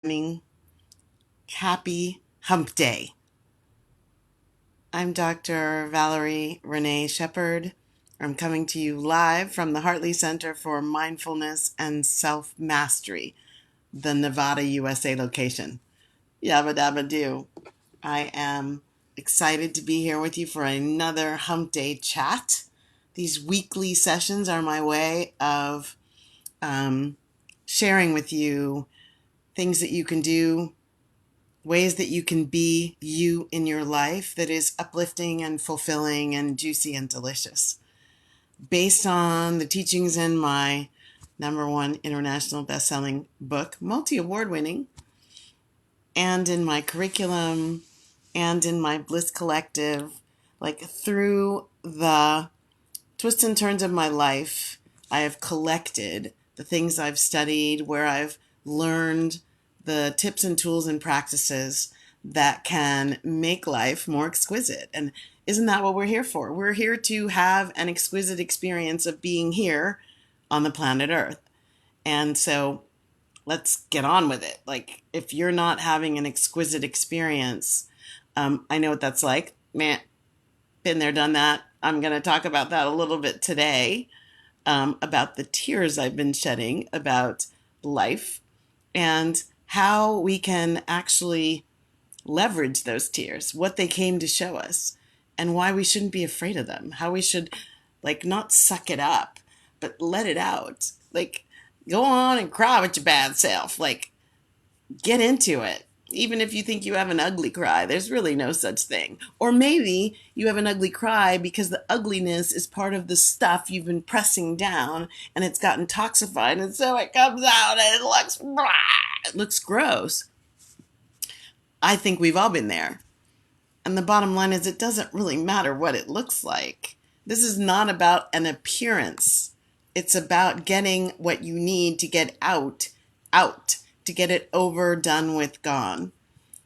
Morning. Happy Hump Day. I'm Dr. Valerie Renee Shepard. I'm coming to you live from the Hartley Center for Mindfulness and Self Mastery, the Nevada, USA location. Yabba dabba do. I am excited to be here with you for another Hump Day chat. These weekly sessions are my way of sharing with you things that you can do, ways that you can be you in your life that is uplifting and fulfilling and juicy and delicious. Based on the teachings in my #1 international best-selling book, multi-award winning, and in my curriculum and in my Bliss Collective, like through the twists and turns of my life, I have collected the things I've studied, where I've learned the tips and tools and practices that can make life more exquisite. And isn't that what we're here for? We're here to have an exquisite experience of being here on the planet Earth. And so let's get on with it. Like, if you're not having an exquisite experience, I know what that's like. Man, been there, done that. I'm going to talk about that a little bit today, about the tears I've been shedding about life and how we can actually leverage those tears, what they came to show us, and why we shouldn't be afraid of them, how we should, like, not suck it up, but let it out. Like, go on and cry with your bad self. Like, get into it. Even if you think you have an ugly cry, there's really no such thing. Or maybe you have an ugly cry because the ugliness is part of the stuff you've been pressing down and it's gotten toxified, and so it comes out and it looks gross. I think we've all been there. And the bottom line is, it doesn't really matter what it looks like. This is not about an appearance. It's about getting what you need to get out, to get it over, done with, gone.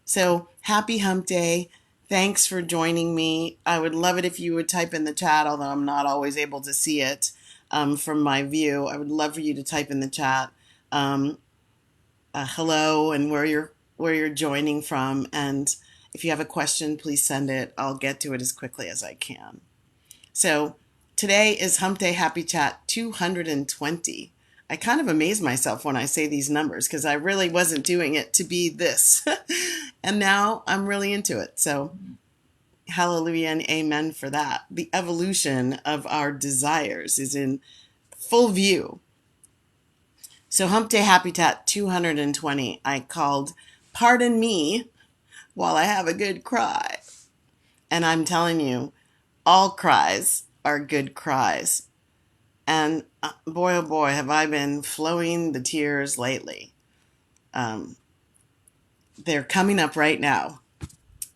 So happy Hump Day. Thanks for joining me. I would love it if you would type in the chat, although I'm not always able to see it from my view. I would love for you to type in the chat hello and where you're joining from. And if you have a question, please send it. I'll get to it as quickly as I can. So today is Hump Day Happy Chat 220. I kind of amaze myself when I say these numbers because I really wasn't doing it to be this. And now I'm really into it. So hallelujah and amen for that. The evolution of our desires is in full view. So Hump Day Happy Chat 220, I called Pardon Me While I Have a Good Cry. And I'm telling you, all cries are good cries. And boy, oh boy, have I been flowing the tears lately. They're coming up right now.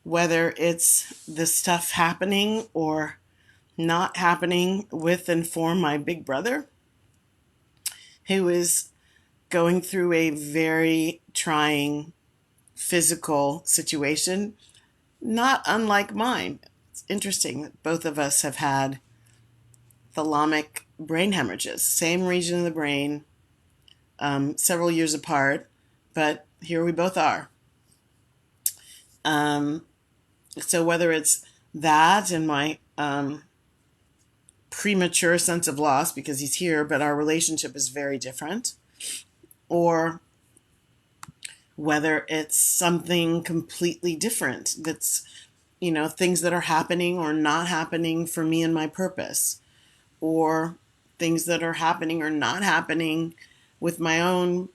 Whether it's the stuff happening or not happening with and for my big brother, who is going through a very trying physical situation, not unlike mine. It's interesting that both of us have had thalamic brain hemorrhages, same region of the brain, several years apart, but here we both are. So whether it's that and my premature sense of loss because he's here, but our relationship is very different, or whether it's something completely different that's, things that are happening or not happening for me and my purpose, or things that are happening or not happening with my own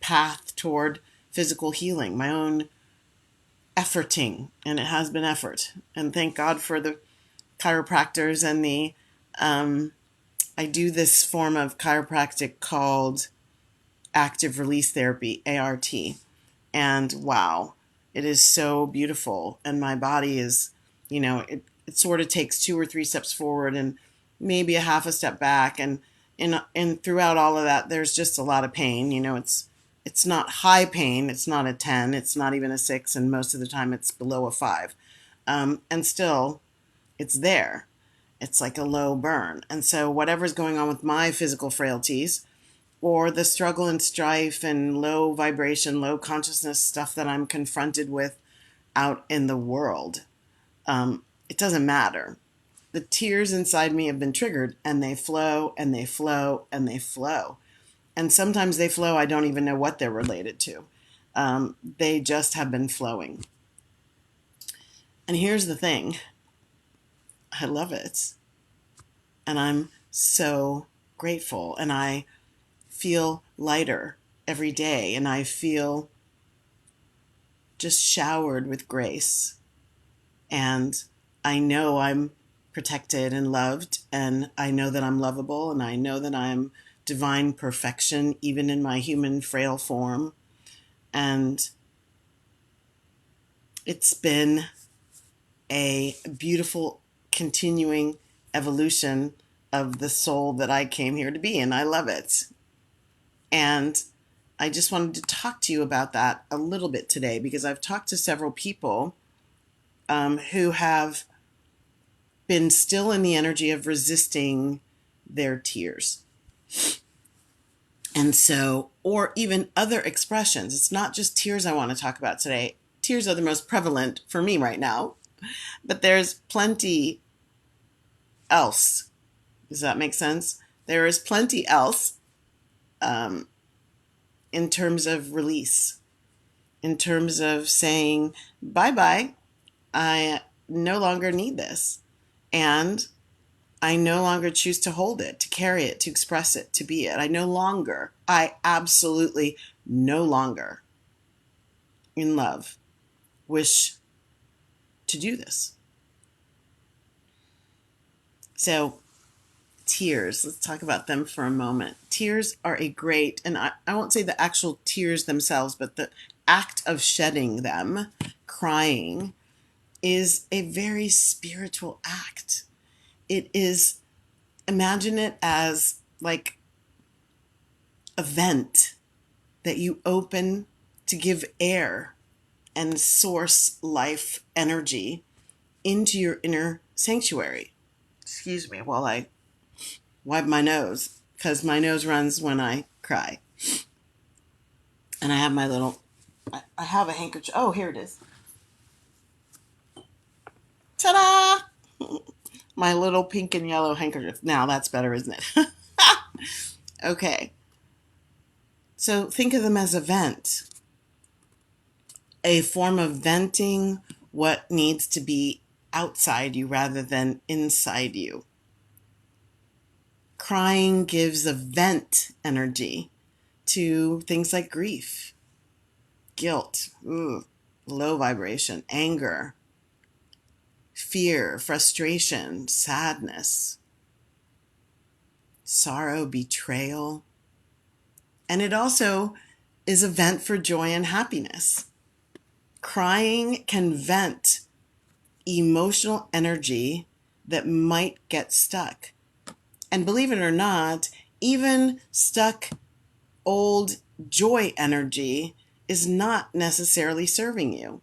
path toward physical healing, my own efforting, and it has been effort. And thank God for the chiropractors and I do this form of chiropractic called active release therapy, ART. And wow, it is so beautiful. And my body is, it sort of takes 2 or 3 steps forward and maybe a half a step back. And throughout all of that, there's just a lot of pain. It's not high pain. It's not a 10. It's not even a 6. And most of the time it's below a 5. And still, it's there. It's like a low burn. And so whatever's going on with my physical frailties, or the struggle and strife and low vibration, low consciousness stuff that I'm confronted with out in the world. It doesn't matter. The tears inside me have been triggered, and they flow and they flow and they flow. And sometimes they flow, I don't even know what they're related to. They just have been flowing. And here's the thing, I love it. And I'm so grateful. And I feel lighter every day. And I feel just showered with grace. And I know I'm protected and loved. And I know that I'm lovable. And I know that I'm divine perfection, even in my human frail form. And it's been a beautiful continuing evolution of the soul that I came here to be, and I love it. And I just wanted to talk to you about that a little bit today, because I've talked to several people who have been still in the energy of resisting their tears. And so, or even other expressions. It's not just tears I want to talk about today. Tears are the most prevalent for me right now, but there's plenty else. Does that make sense? There is plenty else in terms of release, in terms of saying, bye-bye, I no longer need this. And I no longer choose to hold it, to carry it, to express it, to be it. I absolutely no longer in love wish to do this. So tears, let's talk about them for a moment. Tears are a great, and I won't say the actual tears themselves, but the act of shedding them, crying, is a very spiritual act. It is, imagine it as like a vent that you open to give air and source life energy into your inner sanctuary. Excuse me while I wipe my nose, because my nose runs when I cry. And I have my little, I have a handkerchief. Oh, here it is. Ta-da! My little pink and yellow handkerchief. Now that's better, isn't it? Okay. So think of them as a vent, a form of venting what needs to be outside you rather than inside you. Crying gives a vent energy to things like grief, guilt, low vibration, anger, fear, frustration, sadness, sorrow, betrayal. And it also is a vent for joy and happiness. Crying can vent emotional energy that might get stuck. And believe it or not, even stuck old joy energy is not necessarily serving you.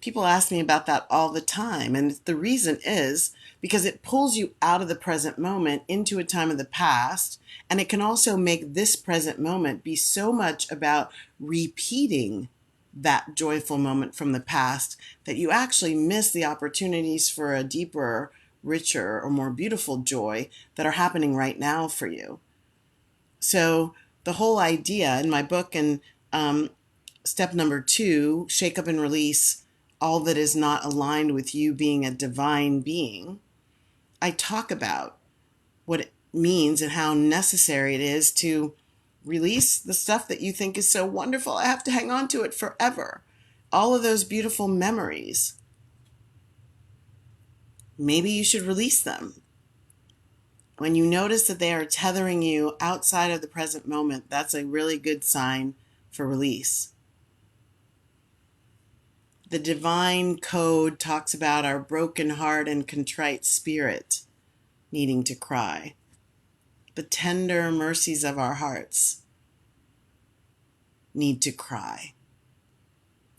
People ask me about that all the time. And the reason is because it pulls you out of the present moment into a time of the past. And it can also make this present moment be so much about repeating that joyful moment from the past that you actually miss the opportunities for a deeper, richer, or more beautiful joy that are happening right now for you. So the whole idea in my book, and step number 2, shake up and release all that is not aligned with you being a divine being, I talk about what it means and how necessary it is to release the stuff that you think is so wonderful. I have to hang on to it forever. All of those beautiful memories. Maybe you should release them. When you notice that they are tethering you outside of the present moment, that's a really good sign for release. The divine code talks about our broken heart and contrite spirit needing to cry. The tender mercies of our hearts need to cry.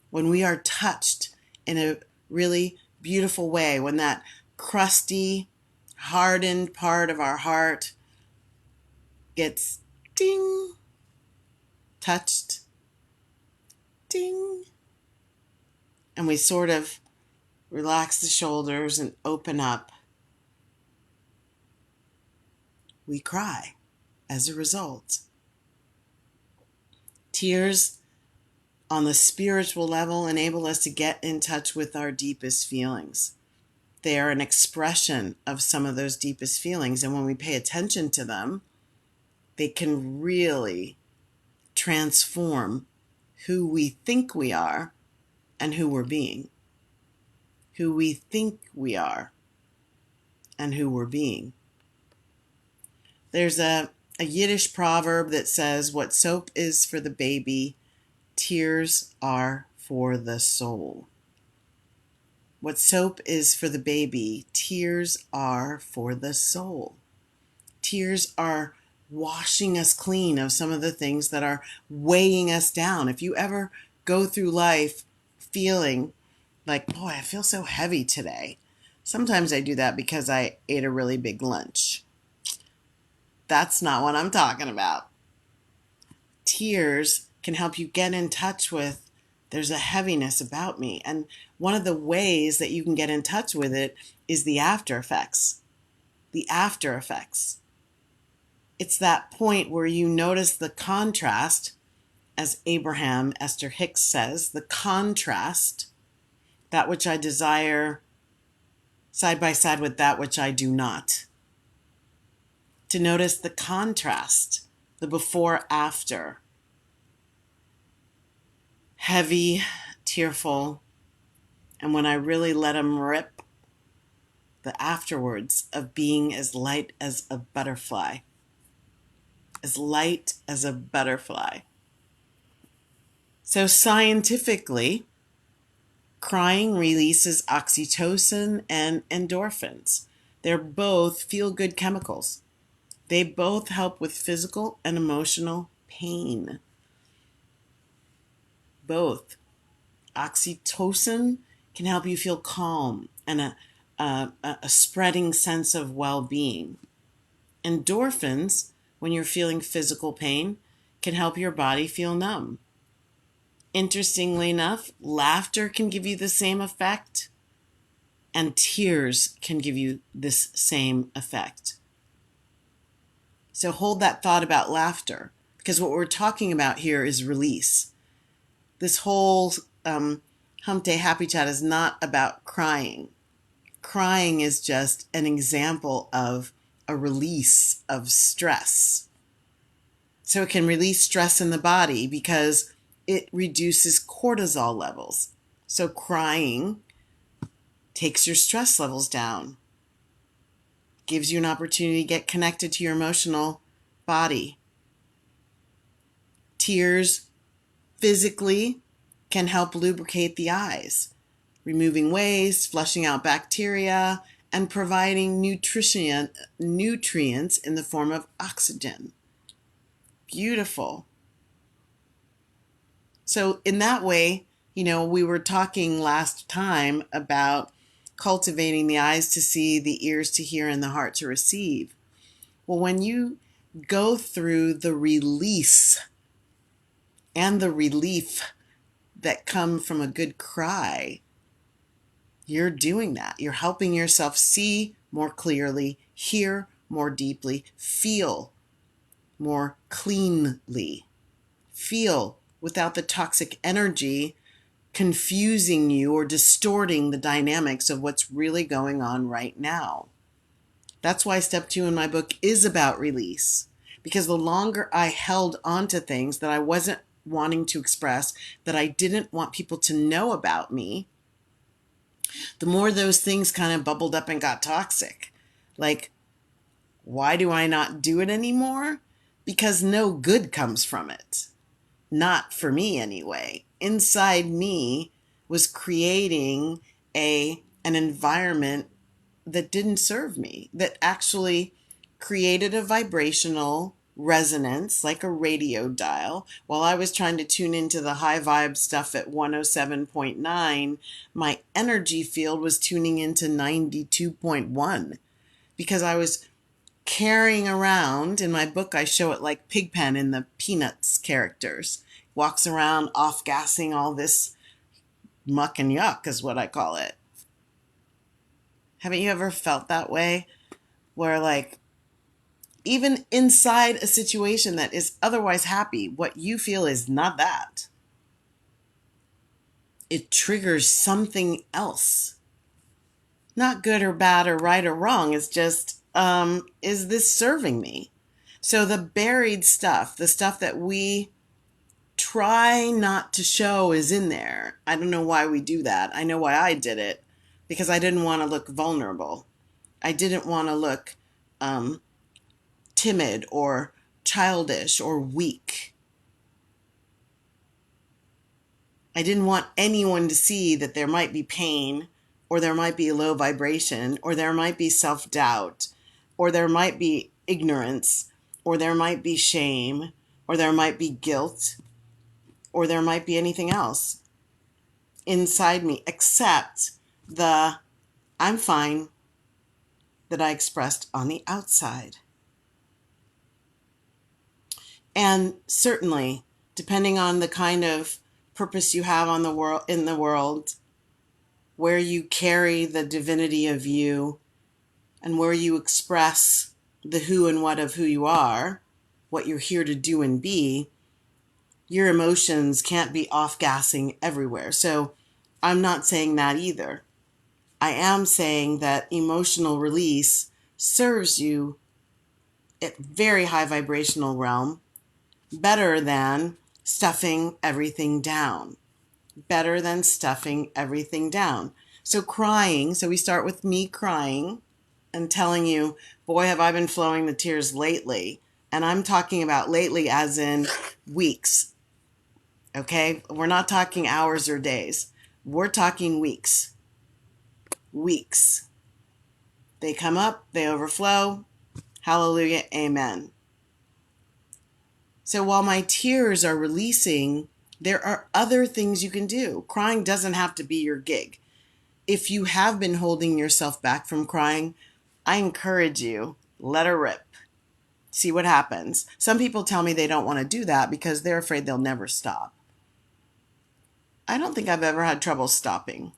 When we are touched in a really beautiful way, when that crusty, hardened part of our heart gets ding, touched, ding, and we sort of relax the shoulders and open up, we cry as a result. Tears on the spiritual level enable us to get in touch with our deepest feelings. They are an expression of some of those deepest feelings, and when we pay attention to them, they can really transform who we think we are and who we're being. Who we think we are and who we're being. There's a Yiddish proverb that says, what soap is for the baby, tears are for the soul. What soap is for the baby, tears are for the soul. Tears are washing us clean of some of the things that are weighing us down. If you ever go through life feeling like, boy, I feel so heavy today. Sometimes I do that because I ate a really big lunch. That's not what I'm talking about. Tears can help you get in touch with, there's a heaviness about me. And one of the ways that you can get in touch with it is the after effects. The after effects. It's that point where you notice the contrast, as Abraham Esther Hicks says, the contrast, that which I desire side by side with that which I do not. To notice the contrast, the before, after. Heavy, tearful, and when I really let them rip, the afterwards of being as light as a butterfly. As light as a butterfly. So scientifically, crying releases oxytocin and endorphins. They're both feel-good chemicals. They both help with physical and emotional pain. Both. Oxytocin can help you feel calm and a spreading sense of well-being. Endorphins, when you're feeling physical pain, can help your body feel numb. Interestingly enough, laughter can give you the same effect, and tears can give you this same effect. So hold that thought about laughter, because what we're talking about here is release. This whole Hump Day Happy Chat is not about crying. Crying is just an example of a release of stress. So it can release stress in the body because it reduces cortisol levels. So crying takes your stress levels down, gives you an opportunity to get connected to your emotional body. Tears physically can help lubricate the eyes, removing waste, flushing out bacteria, and providing nutrients in the form of oxygen. Beautiful. So in that way, we were talking last time about cultivating the eyes to see, the ears to hear, and the heart to receive. Well, when you go through the release and the relief that come from a good cry, you're doing that. You're helping yourself see more clearly, hear more deeply, feel more cleanly, feel without the toxic energy confusing you or distorting the dynamics of what's really going on right now. That's why step 2 in my book is about release. Because the longer I held on to things that I wasn't wanting to express, that I didn't want people to know about me, the more those things kind of bubbled up and got toxic. Like, why do I not do it anymore? Because no good comes from it. Not for me anyway. Inside me was creating an environment that didn't serve me, that actually created a vibrational resonance like a radio dial. While I was trying to tune into the high vibe stuff at 107.9, my energy field was tuning into 92.1 because I was carrying around, in my book I show it like Pigpen in the Peanuts characters, walks around off-gassing all this muck and yuck is what I call it. Haven't you ever felt that way? Where like, even inside a situation that is otherwise happy, what you feel is not that. It triggers something else. Not good or bad or right or wrong. It's just, is this serving me? So the buried stuff, the stuff that we try not to show is in there. I don't know why we do that. I know why I did it. Because I didn't want to look vulnerable. I didn't want to look timid or childish or weak. I didn't want anyone to see that there might be pain, or there might be low vibration, or there might be self-doubt, or there might be ignorance, or there might be shame, or there might be guilt, or there might be anything else inside me except the I'm fine that I expressed on the outside. And certainly, depending on the kind of purpose you have on the world, in the world, where you carry the divinity of you and where you express the who and what of who you are, what you're here to do and be, your emotions can't be off-gassing everywhere. So I'm not saying that either. I am saying that emotional release serves you at very high vibrational realm better than stuffing everything down. Better than stuffing everything down. So crying, so we start with me crying and telling you, boy, have I been flowing the tears lately. And I'm talking about lately as in weeks. Okay? We're not talking hours or days. We're talking weeks. Weeks. They come up, they overflow. Hallelujah, amen. So while my tears are releasing, there are other things you can do. Crying doesn't have to be your gig. If you have been holding yourself back from crying, I encourage you, let her rip. See what happens. Some people tell me they don't want to do that because they're afraid they'll never stop. I don't think I've ever had trouble stopping.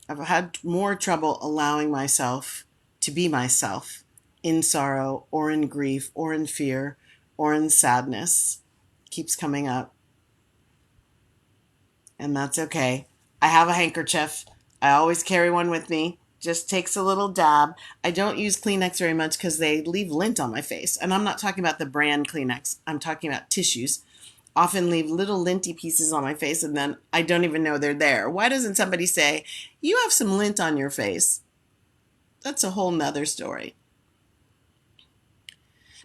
I've had more trouble allowing myself to be myself in sorrow or in grief or in fear or in sadness. Keeps coming up. And that's okay. I have a handkerchief. I always carry one with me. Just takes a little dab. I don't use Kleenex very much because they leave lint on my face. And I'm not talking about the brand Kleenex. I'm talking about tissues. Often leave little linty pieces on my face and then I don't even know they're there. Why doesn't somebody say, you have some lint on your face? That's a whole nother story.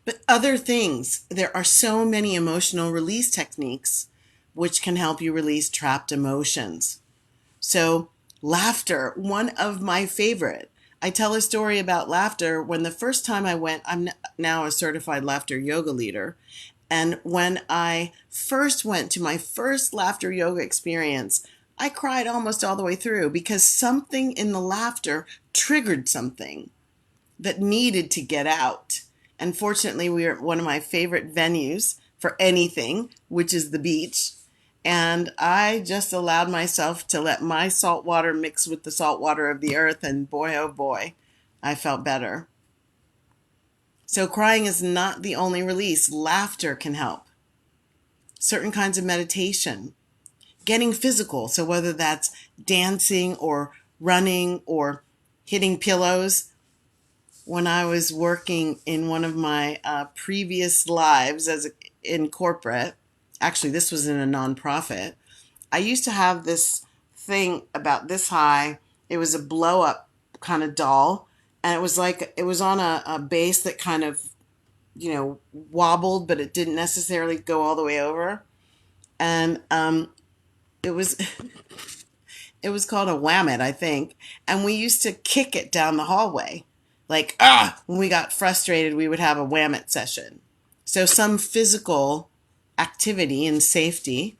But other things, there are so many emotional release techniques which can help you release trapped emotions. So laughter, one of my favorite. I tell a story about laughter. When the first time I went, I'm now a certified laughter yoga leader. And when I first went to my first laughter yoga experience, I cried almost all the way through because something in the laughter triggered something that needed to get out. And fortunately, we are at one of my favorite venues for anything, which is the beach. And I just allowed myself to let my salt water mix with the salt water of the earth. And boy, oh boy, I felt better. So crying is not the only release. Laughter can help. Certain kinds of meditation. Getting physical. So whether that's dancing or running or hitting pillows. When I was working in one of my previous lives in corporate, actually this was in a nonprofit, I used to have this thing about this high. It was a blow up kind of doll. And it was like, it was on a base that kind of, wobbled, but it didn't necessarily go all the way over. And it was it was called a whammet, I think. And we used to kick it down the hallway. Like, when we got frustrated, we would have a whammet session. So some physical activity and safety.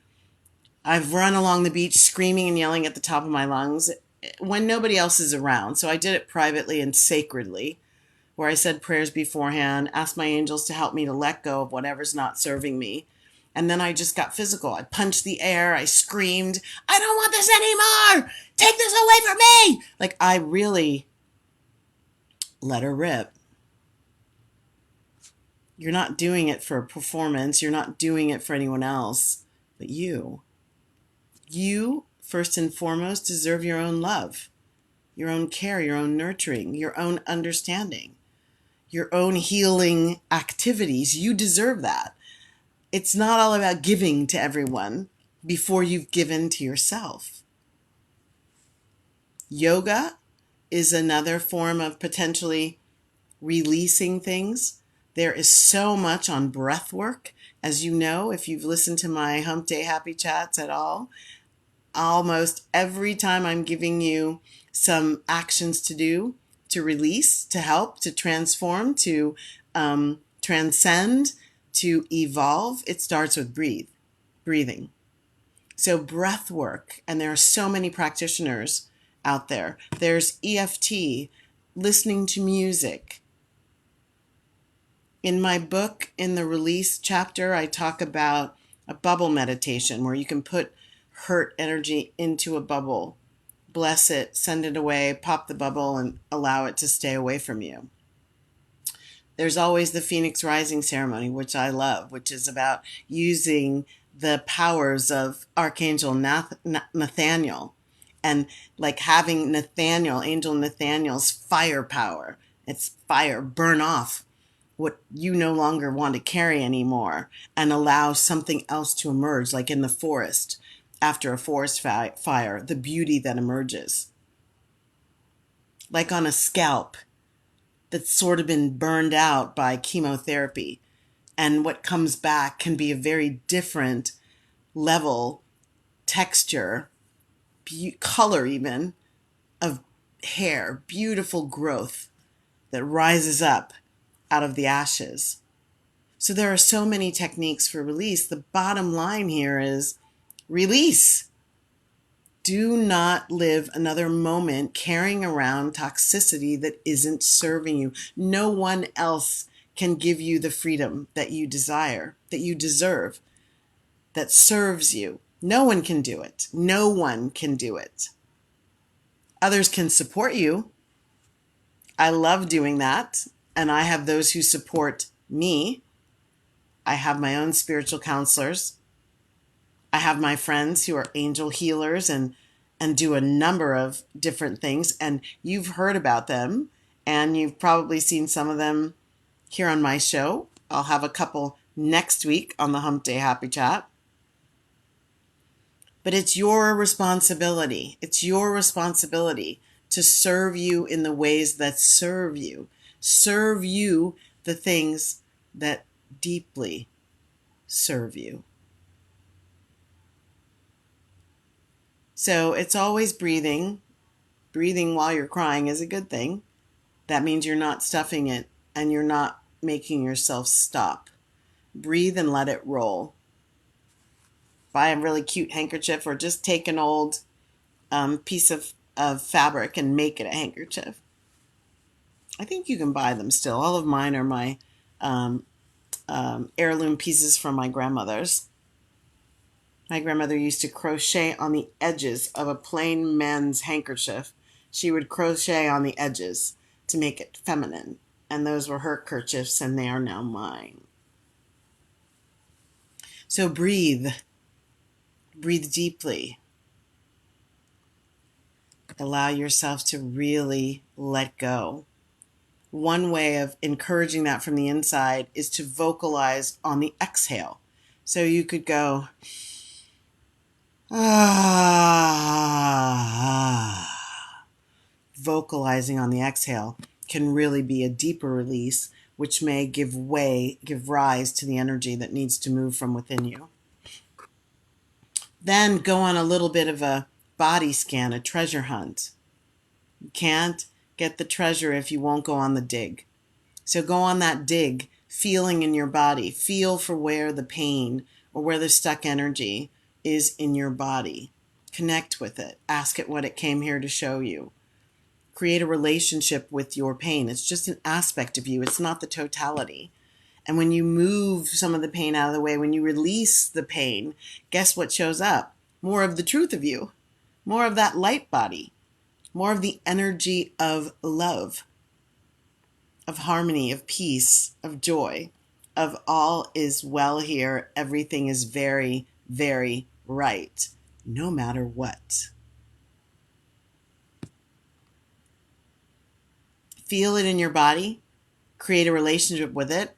I've run along the beach screaming and yelling at the top of my lungs when nobody else is around. So I did it privately and sacredly, where I said prayers beforehand, asked my angels to help me to let go of whatever's not serving me. And then I just got physical. I punched the air. I screamed, I don't want this anymore. Take this away from me. Like, I really let her rip. You're not doing it for a performance. You're not doing it for anyone else but you. You, first and foremost, deserve your own love, your own care, your own nurturing, your own understanding, your own healing activities. You deserve that. It's not all about giving to everyone before you've given to yourself. Yoga is another form of potentially releasing things. There is so much on breath work. As you know, if you've listened to my Hump Day Happy Chats at all, almost every time I'm giving you some actions to do, to release, to help, to transform, to transcend, to evolve, it starts with breathing. So breath work, and there are so many practitioners out there. There's EFT, listening to music. In my book, in the release chapter, I talk about a bubble meditation where you can put hurt energy into a bubble, bless it, send it away, pop the bubble, and allow it to stay away from you. There's always the Phoenix Rising ceremony, which I love, which is about using the powers of Archangel Nathaniel, and like having Angel Nathaniel's firepower. It's fire, burn off what you no longer want to carry anymore and allow something else to emerge, like in the forest. After a forest fire, the beauty that emerges. Like on a scalp that's sort of been burned out by chemotherapy. And what comes back can be a very different level, texture, color even, of hair, beautiful growth that rises up out of the ashes. So there are so many techniques for release. The bottom line here is release. Do not live another moment carrying around toxicity that isn't serving you. No one else can give you the freedom that you desire, that you deserve, that serves you. No one can do it. No one can do it. Others can support you. I love doing that. And I have those who support me. I have my own spiritual counselors. I have my friends who are angel healers and do a number of different things. And you've heard about them. And you've probably seen some of them here on my show. I'll have a couple next week on the Hump Day Happy Chat. But it's your responsibility. It's your responsibility to serve you in the ways that serve you. Serve you the things that deeply serve you. So it's always breathing. Breathing while you're crying is a good thing. That means you're not stuffing it and you're not making yourself stop. Breathe and let it roll. Buy a really cute handkerchief or just take an old piece of fabric and make it a handkerchief. I think you can buy them still. All of mine are my heirloom pieces from my grandmother's. My grandmother used to crochet on the edges of a plain men's handkerchief. She would crochet on the edges to make it feminine. And those were her kerchiefs, and they are now mine. So breathe. Breathe deeply. Allow yourself to really let go. One way of encouraging that from the inside is to vocalize on the exhale. So you could go, ah. Vocalizing on the exhale can really be a deeper release, which may give rise to the energy that needs to move from within you. Then go on a little bit of a body scan, a treasure hunt. You can't get the treasure if you won't go on the dig. So go on that dig, feeling in your body. Feel for where the pain or where the stuck energy is in your body. Connect with it. Ask it what it came here to show you. create a relationship with your pain. It's just an aspect of you. It's not the totality. And when you move some of the pain out of the way, when you release the pain, guess what shows up? More of the truth of you, more of that light body, more of the energy of love, of harmony, of peace, of joy, of all is well here. Everything is very, very right, no matter what. Feel it in your body, create a relationship with it,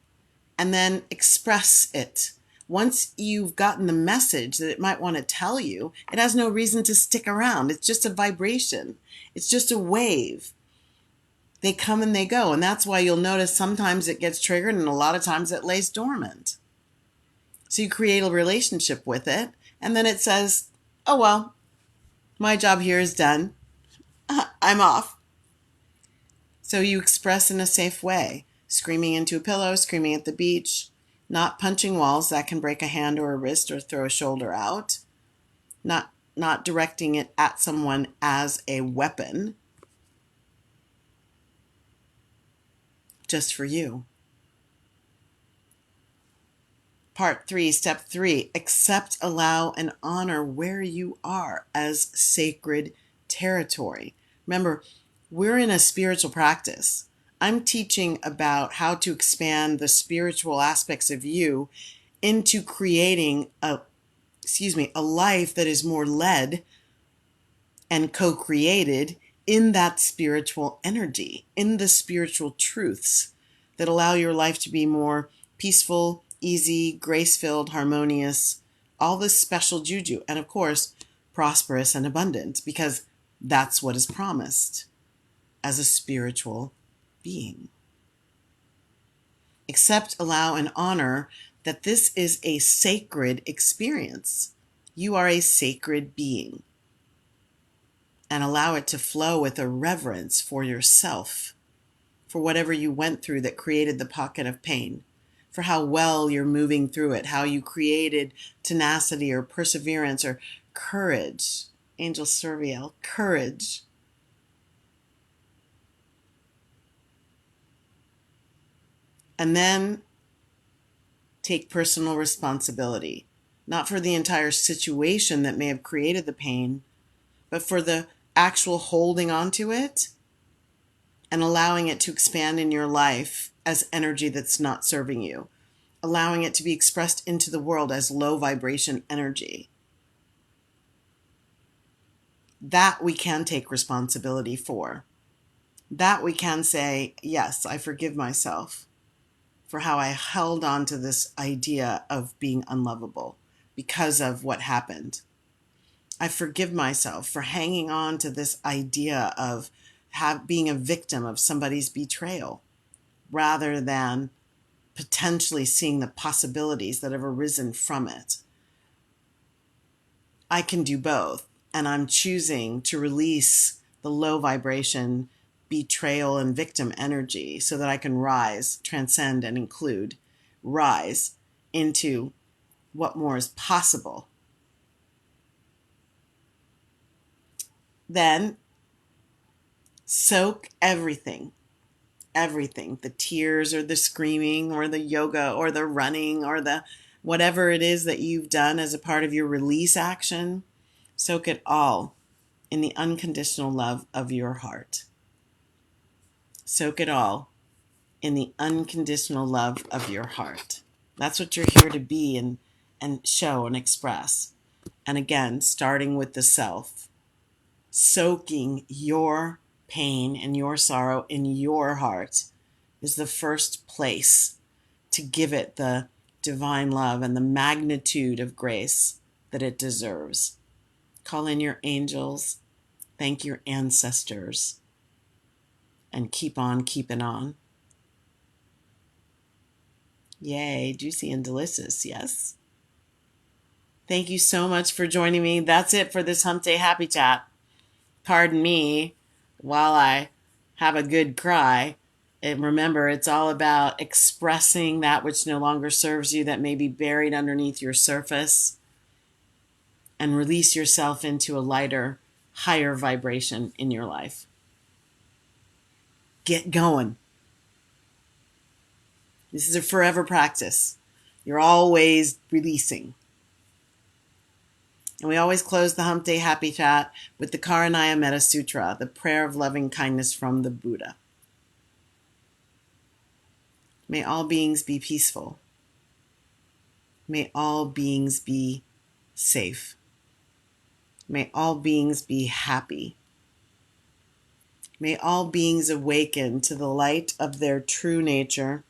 and then express it. Once you've gotten the message that it might want to tell you, it has no reason to stick around. It's just a vibration. It's just a wave. They come and they go. And that's why you'll notice sometimes it gets triggered and a lot of times it lays dormant. So you create a relationship with it, and then it says, oh, well, my job here is done. I'm off. So you express in a safe way, screaming into a pillow, screaming at the beach, not punching walls that can break a hand or a wrist or throw a shoulder out, not directing it at someone as a weapon, just for you. Part 3, step 3, accept, allow, and honor where you are as sacred territory. Remember, we're in a spiritual practice. I'm teaching about how to expand the spiritual aspects of you into creating a life that is more led and co-created in that spiritual energy, in the spiritual truths that allow your life to be more peaceful, easy, grace-filled, harmonious, all this special juju, and of course, prosperous and abundant, because that's what is promised as a spiritual being. Accept, allow, and honor that this is a sacred experience. You are a sacred being. And allow it to flow with a reverence for yourself, for whatever you went through that created the pocket of pain, for how well you're moving through it, how you created tenacity or perseverance or courage. Angel Serviel, courage. And then take personal responsibility, not for the entire situation that may have created the pain, but for the actual holding on to it and allowing it to expand in your life as energy that's not serving you, allowing it to be expressed into the world as low vibration energy. That we can take responsibility for. That we can say, yes, I forgive myself for how I held on to this idea of being unlovable because of what happened. I forgive myself for hanging on to this idea of being a victim of somebody's betrayal rather than potentially seeing the possibilities that have arisen from it. I can do both, and I'm choosing to release the low vibration betrayal and victim energy so that I can rise, transcend, and include, rise into what more is possible. Then soak everything, the tears or the screaming or the yoga or the running or the whatever it is that you've done as a part of your release action, soak it all in the unconditional love of your heart. Soak it all in the unconditional love of your heart. That's what you're here to be and show and express. And again, starting with the self, soaking your pain and your sorrow in your heart is the first place to give it the divine love and the magnitude of grace that it deserves. Call in your angels, thank your ancestors, and keep on keeping on. Yay, juicy and delicious, yes? Thank you so much for joining me. That's it for this Hump Day Happy Chat. Pardon me while I have a good cry. And remember, it's all about expressing that which no longer serves you, that may be buried underneath your surface, and release yourself into a lighter, higher vibration in your life. Get going. This is a forever practice. You're always releasing. And we always close the Hump Day Happy Chat with the Karanaya Metta Sutra, the prayer of loving kindness from the Buddha. May all beings be peaceful. May all beings be safe. May all beings be happy. May all beings awaken to the light of their true nature,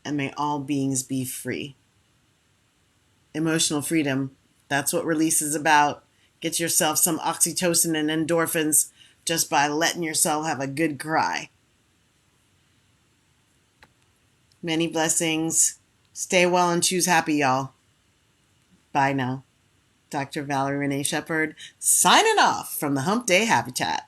and may all beings be free. Emotional freedom, that's what release is about. Get yourself some oxytocin and endorphins just by letting yourself have a good cry. Many blessings. Stay well and choose happy, y'all. Bye now. Dr. Valerie Renee Shepherd signing off from the Hump Day Happy Chat.